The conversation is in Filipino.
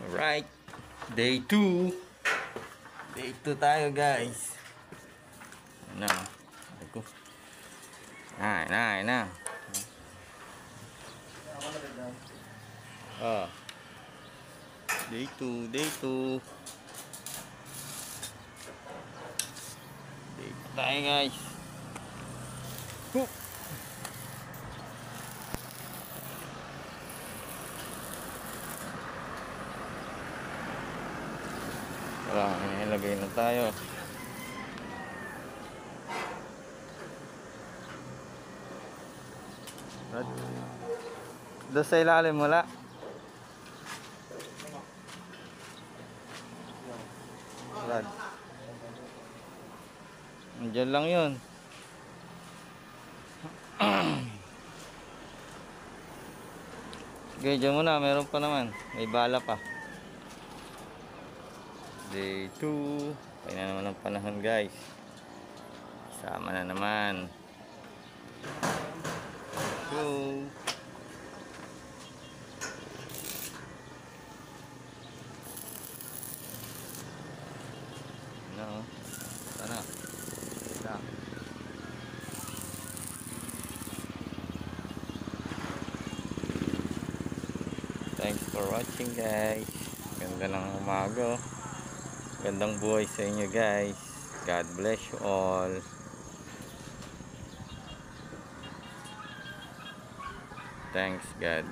Alright, day 2. Day 2 tayo guys. Ano? Ako. Na. Oh. Day 2. Day 2 tayo guys. Huh. Wala, ilagay na tayo. Doon sa ilalim wala. Rad. Diyan lang yun. Okay, dyan muna. Meron pa naman. May bala pa. Day 2. Kaya na naman ang panahon guys. Sama na naman. Go. Ano? Sana. Sana. Thanks for watching guys. Ganda ng umaga. Gandang buhay sa inyo guys. God bless you all. Thanks God.